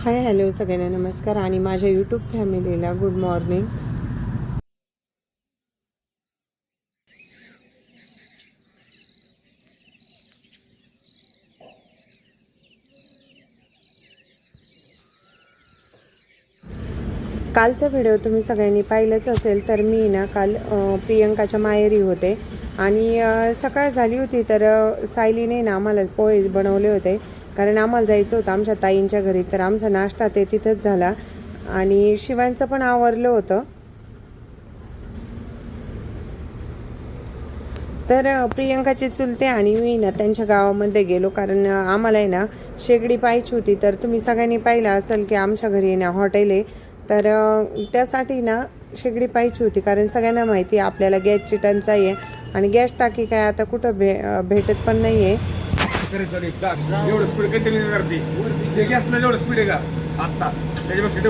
Hi hello सगळ्यांना नमस्कार आणि माझ्या यूट्यूब फॅमिलीला गुड मॉर्निंग. कालचा व्हिडिओ तुम्ही सगळ्यांनी पाहिलंच असेल. तर मी ना काल प्रियंकाच्या माहेरी होते आणि सकाळ झाली होती तर सायलीने ना आम्हाला पोहे बनवले होते कारण आम्हाला जायचं होतं आमच्या ताईंच्या घरी. तर आमचा नाश्ता ते तिथंच झाला आणि शिवांचं पण आवरलं होतं. तर प्रियंकाचे चुलते आणि मी ना त्यांच्या गावामध्ये गेलो कारण आम्हाला आहे ना शेगडी पाहायची होती. तर तुम्ही सगळ्यांनी पाहिलं असेल की आमच्या घरी ना हॉटेल आहे. तर त्यासाठी ना शेगडी पाहायची होती कारण सगळ्यांना माहिती आहे आपल्याला गॅसची टंचाई आहे आणि गॅस टाकी काय आता कुठं भेटत पण नाही आहे. एवढं स्पीड कंटिन्यू करते गॅसला एवढं स्पीड आहे का आता त्याच्यापेक्षा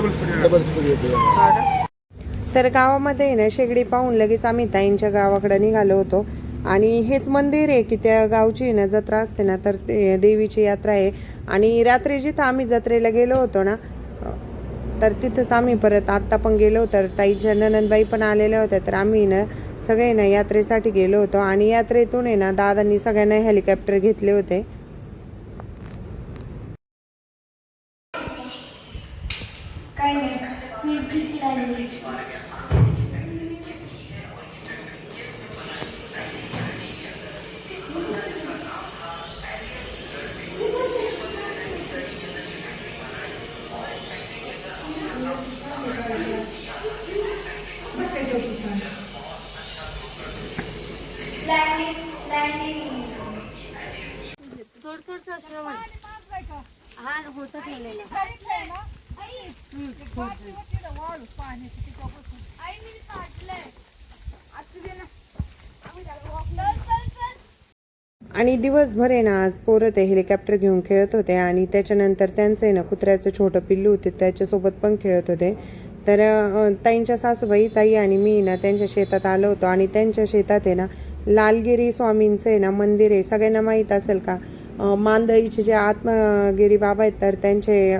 डबल स्पीड येते. तर गावामध्ये ना शेगडी पाहून लगेच आम्ही ताईंच्या गावाकडे निघालो होतो आणि हेच मंदिर आहे की त्या गावची ना जत्रा असते ना तर ते देवीची यात्रा आहे. आणि रात्री जिथं आम्ही जत्रेला गेलो होतो ना तर तिथंच आम्ही परत आत्ता पण गेलो. तर ताईच्या ननंदबाई पण आलेल्या होत्या. तर आम्ही ना सगळे ना यात्रेसाठी गेलो होतो आणि यात्रेतून आहे ना दादांनी सगळ्यांना हेलिकॉप्टर घेतले होते. आणि दिवसभर आहे ना आज पोरं ते हेलिकॉप्टर घेऊन खेळत होते आणि त्याच्यानंतर त्यांचं आहे ना कुत्र्याचं छोटं पिल्लू होते त्याच्यासोबत पण खेळत होते. तर ताईंच्या सासूबाई ताई आणि मी ना त्यांच्या शेतात आलो होतो आणि त्यांच्या शेतात आहे ना लालगिरी स्वामींचं आहे ना मंदिर आहे. सगळ्यांना माहीत असेल का मांदईचे जे आत्मगिरी बाबा आहेत तर त्यांचे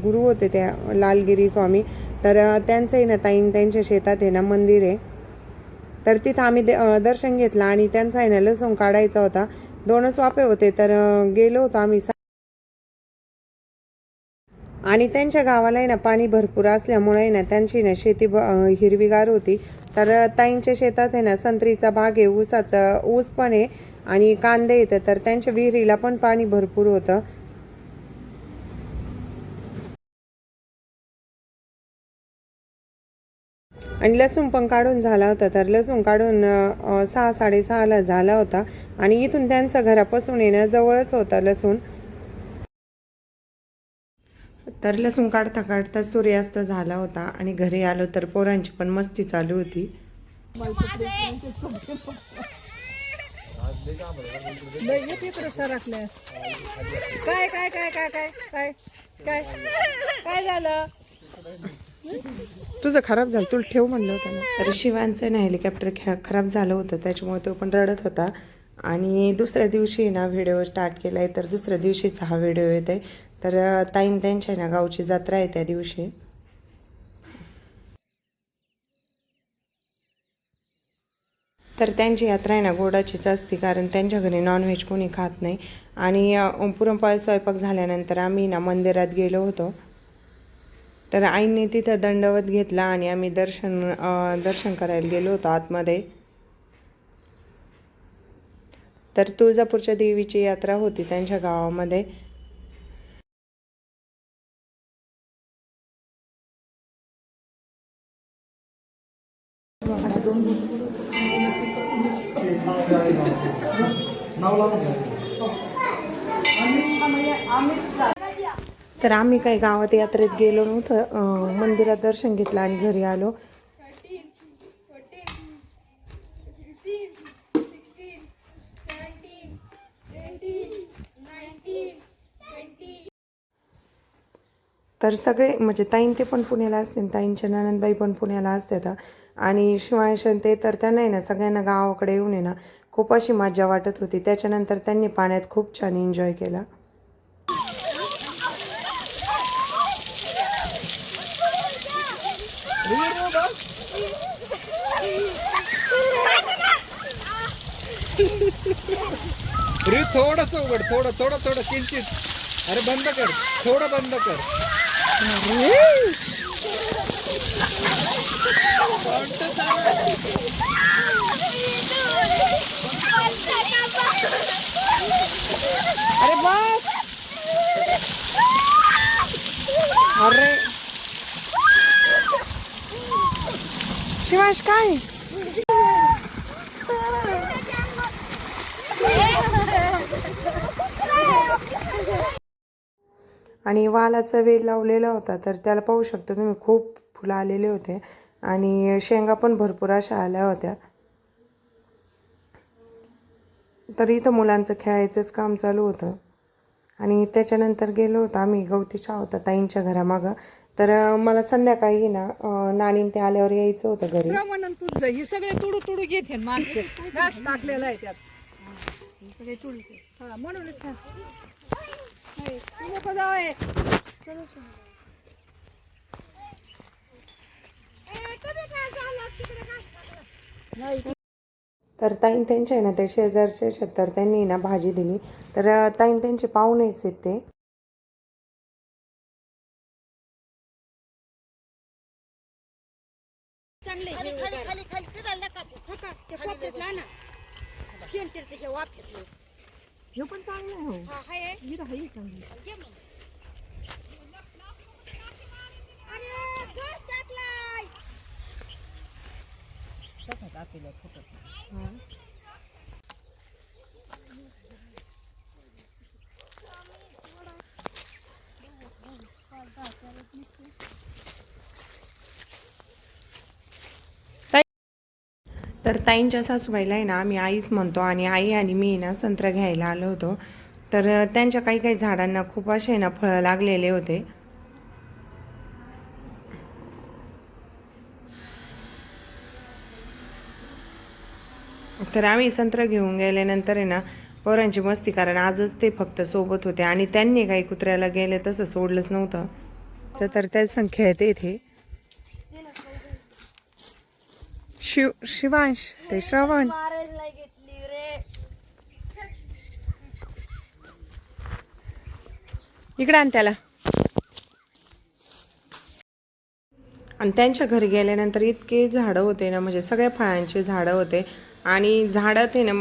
गुरु होते त्या लालगिरी स्वामी. तर त्यांचं आहे ना त्यांच्या शेतात आहे ना मंदिर आहे. तर तिथं आम्ही दर्शन घेतलं आणि त्यांचा आहे ना लसूण काढायचा होता. 2च वाफे होते तर गेलो होतो आम्ही. आणि त्यांच्या गावाला आहे ना पाणी भरपूर असल्यामुळे ना त्यांची ना शेती हिरवीगार होती. तर ताईंच्या शेतात आहे ना संत्रीचा बाग आहे, ऊस पण आहे आणि कांदे येतं. तर त्यांच्या विहिरीला पण पाणी भरपूर होतं. आणि लसूण पण काढून झाला होता. तर लसूण काढून 6-6:30ला झाला होता आणि इथून त्यांचं घरापासून येणं जवळच होता लसूण. तर लसूण काढता काढता सूर्यास्त झाला होता आणि घरी आलो तर पोरांची पण मस्ती चालू होती. काय काय काय काय काय काय काय काय झालं? तुझं खराब झालं, तुला ठेव म्हणलं होतं ना. तर शिवांचं ना हेलिकॉप्टर खराब झालं होतं त्याच्यामुळे तो पण रडत होता. आणि दुसऱ्या दिवशी ना व्हिडिओ स्टार्ट केला आहे. तर दुसऱ्या दिवशीचा हा व्हिडिओ येत आहे. तर ताईन त्यांच्या ना गावची जत्रा आहे त्या दिवशी. तर त्यांची यात्रा आहे ना गोडाचीच असते कारण त्यांच्या घरी नॉनव्हेज कोणी खात नाही. आणि पुरणपोळी स्वयंपाक झाल्यानंतर आम्ही ना मंदिरात गेलो होतो. तर आईंनी तिथं दंडवत घेतला आणि आम्ही दर्शन करायला गेलो होतो आतमध्ये. तर तुळजापूरच्या देवीची यात्रा होती त्यांच्या गावामध्ये. तर आम्ही काही गावात यात्रेत गेलो नव्हतं, मंदिरात दर्शन घेतलं आणि घरी आलो. तर सगळे म्हणजे ताईन ते पण पुण्याला असते, ताईंच्या ननंदबाई पण पुण्याला असतात. आणि शिवांशन ते तर त्यांना आहे ना सगळ्यांना गावाकडे येऊन आहे ना खूप अशी मजा वाटत होती. त्याच्यानंतर त्यांनी पाण्यात खूप छान एन्जॉय केला. रे थोडस उघड, थोडं किंचित. अरे बंद कर, थोडं बंद कर. अरे बस. अरे शिवांश काय आणि वालाचा वेल लावलेला होता तर त्याला पाहू शकता तुम्ही खूप फुलं आलेले होते आणि शेंगा पण भरपूर अशा आल्या होत्या. तर इथं मुलांचं खेळायचंच काम चालू होतं आणि त्याच्यानंतर गेलो होतो आम्ही गवती चहा होता ताईंच्या घरामागं. तर मला संध्याकाळी ना नानीन ते आल्यावर यायचं होतं घरी. श्रवण तुझं हे सगळे तुडू तुडू घेते माणसं घास टाकलेला आहे त्यात सगळे तुडू हा म्हणूनच हा. तू नको जाऊ आहे. तर ताईन त्यांच्या आहे ना ते शेजारचे तर त्यांनी ना भाजी दिली. तर ताईन त्यांचे पाहुणेच आहेत ते. हे पण चांगलं आहे हो. इथं हाय चांगली. तर ताईंच्या सासूबाईला आहे ना आम्ही आईच म्हणतो आणि आई आणि मी ना संत्रा घ्यायला आलो होतो. तर त्यांच्या काही काही झाडांना खूप असे ना फळं लागलेले होते. तर आम्ही संत्रा घेऊन गेल्यानंतर आहे ना पोरांची मस्ती, कारण आजच ते फक्त सोबत होते आणि त्यांनी काही कुत्र्याला गेले तसं सोडलंच नव्हतं. तर त्याच संख्येत इथे शिवांश ते श्रवण इकडे आण त्याला. आणि त्यांच्या घरी गेल्यानंतर इतके झाडं होते ना, म्हणजे सगळ्या फळांचे झाडं होते आणि झाडात आहे ना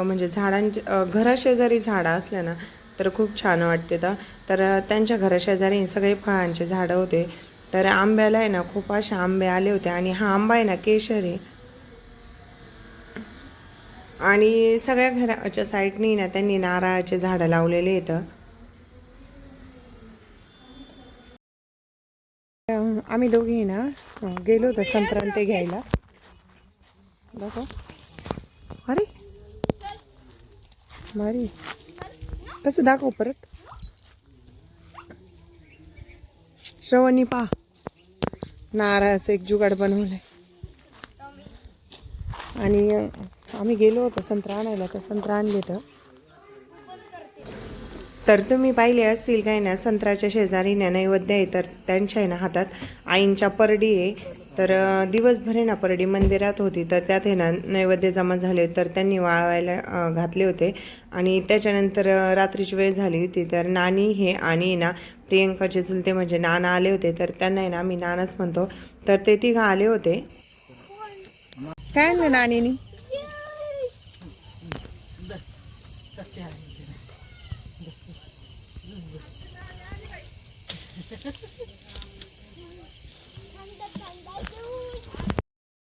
म्हणजे झाडांच्या घराशेजारी झाडं असल्या ना तर खूप छान वाटते. तर त्यांच्या घराशेजारी सगळे फळांचे झाडं होते. तर आंब्याला आहे ना खूप असे आंबे आले होते आणि हा आंबा आहे ना केशर आहे. आणि सगळ्या घराच्या साईडनी ना त्यांनी नारळाचे झाडं लावलेले आहेत. आम्ही दोघी ना गेलो होतो संत्रा ते घ्यायला. दाखव. अरे भारी कसं दाखव परत. श्रवणी पा नारळाचं एक जुगाड बनवलंय. आणि आम्ही गेलो होतो संत्रा आणायला तर संत्रा आणले. तर तुम्ही पाहिले असतील काय ना संत्र्याच्या शेजारी ना नैवेद्य आहे. तर त्यांच्या आहे ना हातात आईंच्या परडी आहे. तर दिवसभर आहे ना परडी मंदिरात होती तर त्यात आहे ना नैवेद्य जमा झाले तर त्यांनी वाळवायला घातले होते. आणि त्याच्यानंतर रात्रीची वेळ झाली होती तर नानी हे आणि ना प्रियंकाचे चुलते म्हणजे नाना आले होते. तर त्यांना आहे ना आम्ही नानाच म्हणतो. तर ते तिघं आले होते. काय आणलं नानीनी.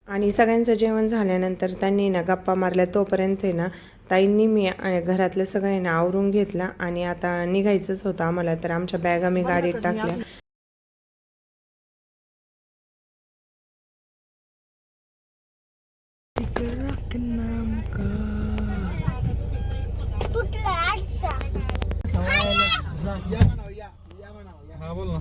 आणि सगळ्यांचं जेवण झाल्यानंतर त्यांनी ना गप्पा मारल्या. तोपर्यंत ना ताईंनी मी घरातलं सगळं ना आवरून घेतला आणि आता निघायचंच होतं आम्हाला. तर आमच्या बॅग आम्ही गाडीत टाकल्या. हा बोल ना.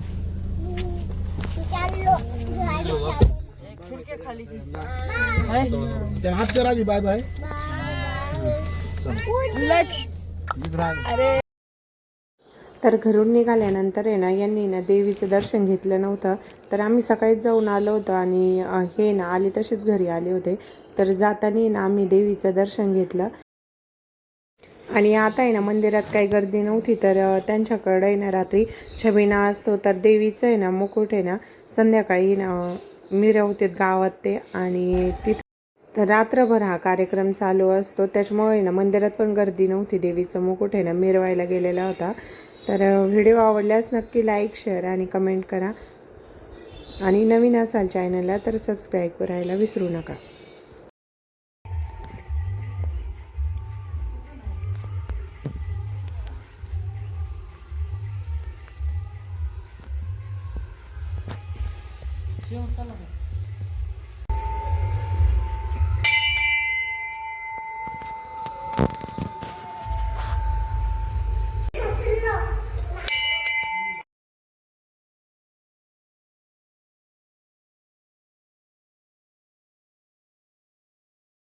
हात करा दी. Bye bye. तर घरून निघाल्यानंतर आहे ना यांनी ना देवीचं दर्शन घेतलं नव्हतं. तर आम्ही सकाळीच जाऊन आलो होतो आणि हे ना आले तसेच घरी आले होते. तर जाताना ना आम्ही देवीचं दर्शन घेतलं आणि आता आहे ना मंदिरात काही गर्दी नव्हती. तर त्यांच्याकडे आहे ना रात्री छबिना असतो. तर देवीचं आहे ना मुकुट आहे ना संध्याकाळी ना मिरवतात गावात ते आणि तिथं तर रात्रभर हा कार्यक्रम चालू असतो. त्याच्यामुळे ना मंदिरात पण गर्दी नव्हती. देवीचं मुकुट आहे ना मिरवायला गेलेला होता. तर व्हिडिओ आवडल्यास नक्की लाईक शेअर आणि कमेंट करा आणि नवीन असाल चॅनलला तर सबस्क्राईब करायला विसरू नका. जेवण चालू आहे.